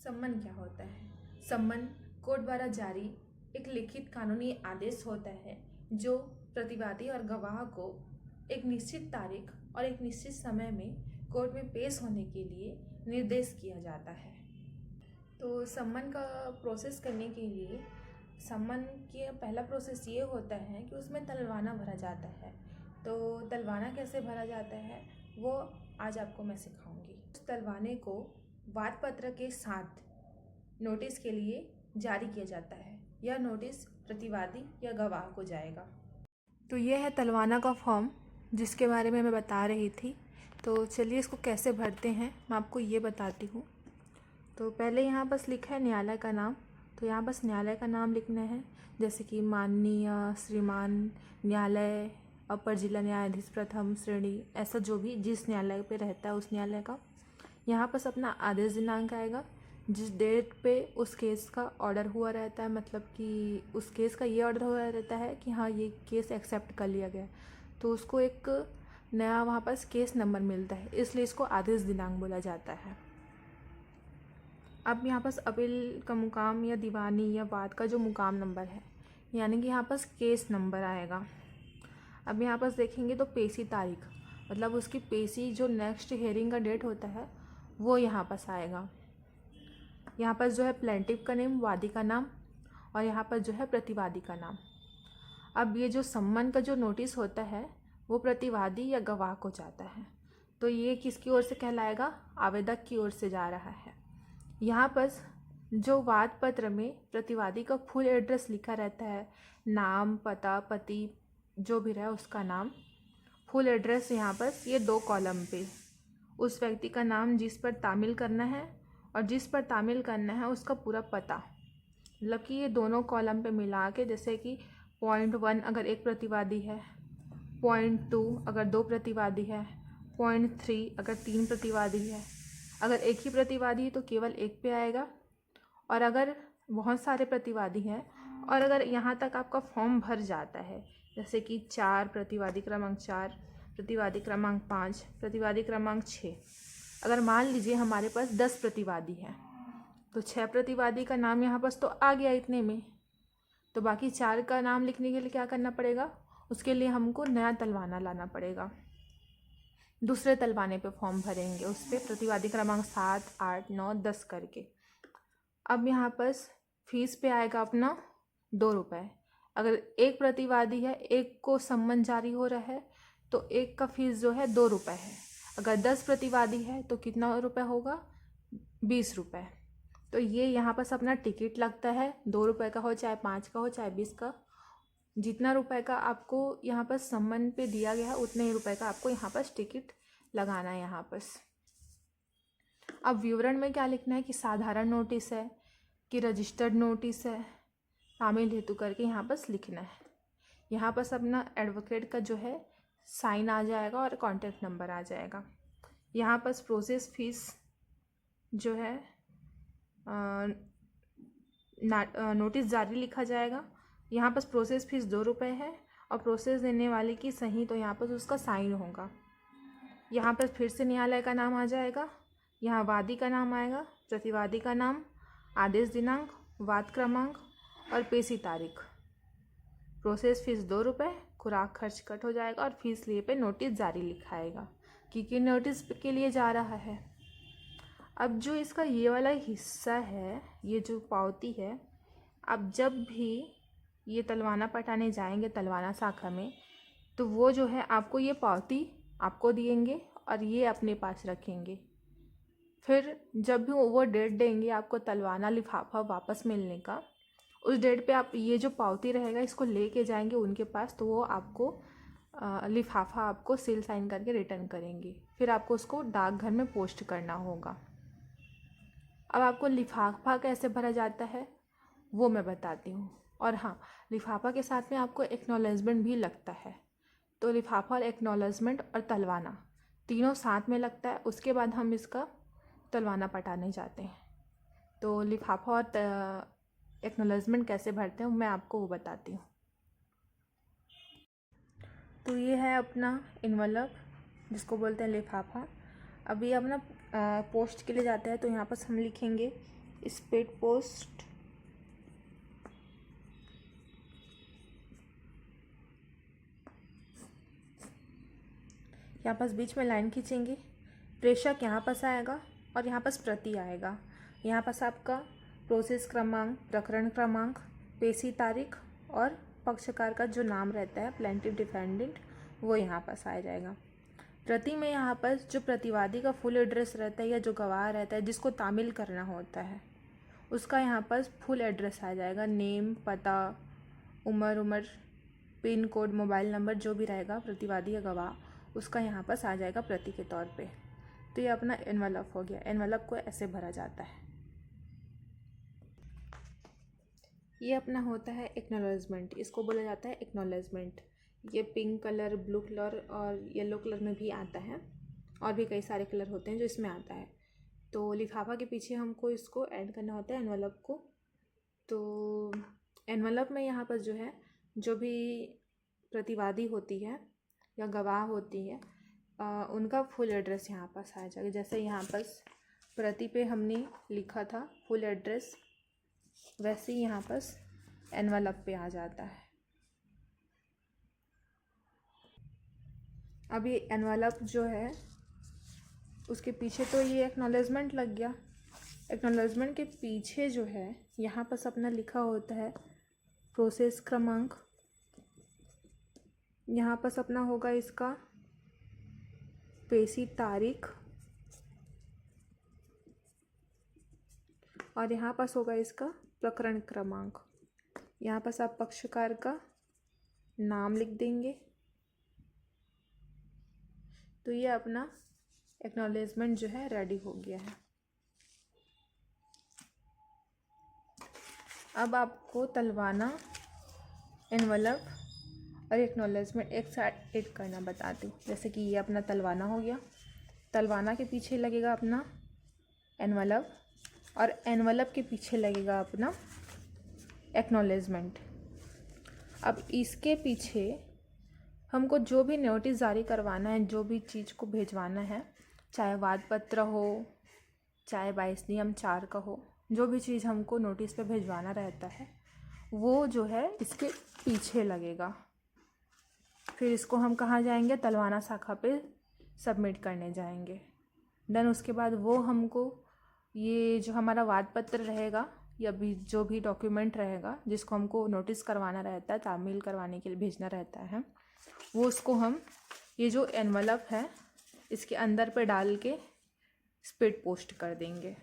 सम्मन क्या होता है? सम्मन कोर्ट द्वारा जारी एक लिखित कानूनी आदेश होता है जो प्रतिवादी और गवाह को एक निश्चित तारीख और एक निश्चित समय में कोर्ट में पेश होने के लिए निर्देश किया जाता है। तो सम्मन का प्रोसेस करने के लिए सम्मन की पहला प्रोसेस ये होता है कि उसमें तलवाना भरा जाता है। तो तलवाना कैसे भरा जाता है वो आज आपको मैं सिखाऊंगी। उस तलवाने को वाद पत्र के साथ नोटिस के लिए जारी किया जाता है। यह नोटिस प्रतिवादी या गवाह को जाएगा। तो यह है तलवाना का फॉर्म जिसके बारे में मैं बता रही थी। तो चलिए इसको कैसे भरते हैं मैं आपको ये बताती हूँ। तो पहले यहाँ बस लिखा है न्यायालय का नाम, तो यहाँ बस न्यायालय का नाम लिखना है, जैसे कि माननीय श्रीमान न्यायालय अपर जिला न्यायाधीश प्रथम श्रेणी, ऐसा जो भी जिस न्यायालय पे रहता है उस न्यायालय का। यहाँ पर अपना आदेश दिनांक आएगा, जिस डेट पे उस केस का ऑर्डर हुआ रहता है, मतलब कि उस केस का ये ऑर्डर हुआ रहता है कि हाँ ये केस एक्सेप्ट कर लिया गया, तो उसको एक नया वहाँ पर केस नंबर मिलता है, इसलिए इसको आदेश दिनांक बोला जाता है। अब यहाँ पर अपील का मुकाम या दीवानी या वाद का जो मुकाम नंबर है, यानी कि यहाँ पर केस नंबर आएगा। अब यहाँ पर देखेंगे तो पेशी तारीख, मतलब उसकी पेशी जो नेक्स्ट हियरिंग का डेट होता है वो यहाँ पर आएगा। यहाँ पर जो है प्लेंटिव का नेम, वादी का नाम, और यहाँ पर जो है प्रतिवादी का नाम। अब ये जो सम्मन का जो नोटिस होता है वो प्रतिवादी या गवाह को जाता है, तो ये किसकी ओर से कहलाएगा? आवेदक की ओर से जा रहा है। यहाँ पर जो वाद पत्र में प्रतिवादी का फुल एड्रेस लिखा रहता है, नाम, पता, पति जो भी रहा उसका नाम, फुल एड्रेस, यहाँ पर ये 2 कॉलम पे उस व्यक्ति का नाम जिस पर तामील करना है और जिस पर तामील करना है उसका पूरा पता, मतलब कि ये दोनों कॉलम पे मिला के, जैसे कि पॉइंट 1 अगर एक प्रतिवादी है, पॉइंट 2 अगर 2 प्रतिवादी है, पॉइंट 3 अगर 3 प्रतिवादी है। अगर एक ही प्रतिवादी है तो केवल एक पे आएगा, और अगर बहुत सारे प्रतिवादी हैं और अगर यहाँ तक आपका फॉर्म भर जाता है, जैसे कि 4 प्रतिवादी क्रमांक 4, प्रतिवादी क्रमांक 5, प्रतिवादी क्रमांक 6, अगर मान लीजिए हमारे पास 10 प्रतिवादी हैं तो 6 प्रतिवादी का नाम यहाँ पास तो आ गया इतने में, तो बाकी 4 का नाम लिखने के लिए क्या करना पड़ेगा? उसके लिए हमको नया तलवाना लाना पड़ेगा, दूसरे तलवाने पे फॉर्म भरेंगे, उस पर प्रतिवादी क्रमांक 7, 8, 9, 10 करके। अब यहाँ पर फीस पे आएगा अपना 2 रुपये। अगर एक प्रतिवादी है, एक को सम्मन जारी हो रहा है, तो एक का फीस जो है 2 रुपये है। अगर 10 प्रतिवादी है तो कितना रुपये होगा? 20 रुपये। तो ये यहाँ पर अपना टिकट लगता है, 2 रुपये का हो, चाहे 5 का हो, चाहे 20 का, जितना रुपए का आपको यहाँ पर सम्मन पे दिया गया है उतने ही रुपए का आपको यहाँ पर टिकट लगाना है यहाँ पर। अब विवरण में क्या लिखना है कि साधारण नोटिस है कि रजिस्टर्ड नोटिस है, तामील हेतु करके यहाँ पर लिखना है। यहाँ पर अपना एडवोकेट का जो है साइन आ जाएगा और कॉन्टैक्ट नंबर आ जाएगा। यहाँ पर प्रोसेस फीस जो है नोटिस जारी लिखा जाएगा। यहाँ पर प्रोसेस फीस 2 रुपये है और प्रोसेस देने वाले की सही, तो यहाँ पर उसका साइन होगा। यहाँ पर फिर से न्यायालय का नाम आ जाएगा, यहाँ वादी का नाम आएगा, प्रतिवादी का नाम, आदेश दिनांक, वाद क्रमांक और पेशी तारीख। प्रोसेस फीस 2 रुपये, खुराक खर्च कट हो जाएगा और फीस लिए पे नोटिस जारी लिखाएगा कि किन नोटिस के लिए जा रहा है। अब जो इसका ये वाला हिस्सा है, ये जो पावती है, अब जब भी ये तलवाना पटाने जाएंगे तलवाना शाखा में, तो वो जो है आपको ये पावती आपको देंगे और ये अपने पास रखेंगे। फिर जब भी वो डेट देंगे आपको तलवाना लिफाफा वापस मिलने का, उस डेट पे आप ये जो पावती रहेगा इसको लेके जाएंगे उनके पास, तो वो आपको लिफाफा आपको सील साइन करके रिटर्न करेंगे। फिर आपको उसको डाकघर में पोस्ट करना होगा। अब आपको लिफाफा कैसे भरा जाता है वो मैं बताती हूँ। और हाँ, लिफाफा के साथ में आपको एक्नॉलेजमेंट भी लगता है। तो लिफाफा और एक्नॉलेजमेंट और तलवाना तीनों साथ में लगता है, उसके बाद हम इसका तलवाना पटाने जाते हैं। तो लिफाफा और एक्नॉलेजमेंट कैसे भरते हैं मैं आपको वो बताती हूँ। तो ये है अपना इन्वेलप जिसको बोलते हैं लिफाफा। अभी अपना पोस्ट के लिए जाते हैं, तो यहाँ पर हम लिखेंगे स्पीड पोस्ट यहाँ पास बीच में लाइन खींचेंगे, प्रेषक यहाँ पास आएगा और यहाँ पास प्रति आएगा। यहाँ पास आपका प्रोसेस क्रमांक, प्रकरण क्रमांक, पेशी तारीख और पक्षकार का जो नाम रहता है प्लेंटिव डिफेंडेंट वो यहाँ पास आ जाएगा। प्रति में यहाँ पर जो प्रतिवादी का फुल एड्रेस रहता है या जो गवाह रहता है जिसको तामील करना होता है उसका यहाँ पर फुल एड्रेस आ जाएगा, नेम, पता, उम्र, पिन कोड, मोबाइल नंबर जो भी रहेगा प्रतिवादी या गवाह उसका यहाँ पास आ जाएगा प्रति के तौर पे। तो ये अपना एनवलप हो गया। एनवलप को ऐसे भरा जाता है। ये अपना होता है एक्नॉलेजमेंट, इसको बोला जाता है एक्नॉलेजमेंट। ये पिंक कलर, ब्लू कलर और येलो कलर में भी आता है और भी कई सारे कलर होते हैं जो इसमें आता है। तो लिफाफा के पीछे हमको इसको ऐड करना होता है एनवलप को। तो एनवलप में यहाँ पर जो है जो भी प्रतिवादी होती है या गवाह होती है उनका फुल एड्रेस यहाँ पास आ जाएगा। जैसे यहाँ पास प्रति पे हमने लिखा था फुल एड्रेस, वैसे ही यहाँ पास एनवलप पे आ जाता है। अब ये एनवलप जो है उसके पीछे तो ये एक्नॉलेजमेंट लग गया। एक्नॉलेजमेंट के पीछे जो है यहाँ पास अपना लिखा होता है प्रोसेस क्रमांक। यहाँ पास अपना होगा इसका पेशी तारीख और यहाँ पास होगा इसका प्रकरण क्रमांक। यहाँ पास आप पक्षकार का नाम लिख देंगे। तो ये अपना एक्नॉलेजमेंट जो है रेडी हो गया है। अब आपको तलवाना, एनवलप और एक्नॉलेजमेंट एक साथ ऐड करना बताती हूँ। जैसे कि ये अपना तलवाना हो गया, तलवाना के पीछे लगेगा अपना एनवलप और एनवलप के पीछे लगेगा अपना एक्नॉलेजमेंट। अब इसके पीछे हमको जो भी नोटिस जारी करवाना है, जो भी चीज़ को भेजवाना है, चाहे वाद पत्र हो, चाहे 22 नियम 4 का हो, जो भी चीज़ हमको नोटिस पे भेजवाना रहता है वो जो है इसके पीछे लगेगा। फिर इसको हम कहाँ जाएंगे, तलवाना शाखा पे सबमिट करने जाएंगे। देन उसके बाद वो हमको ये जो हमारा वाद पत्र रहेगा या भी जो भी डॉक्यूमेंट रहेगा जिसको हमको नोटिस करवाना रहता है, तामील करवाने के लिए भेजना रहता है, वो उसको हम ये जो एनवलप है इसके अंदर पे डाल के स्पीड पोस्ट कर देंगे।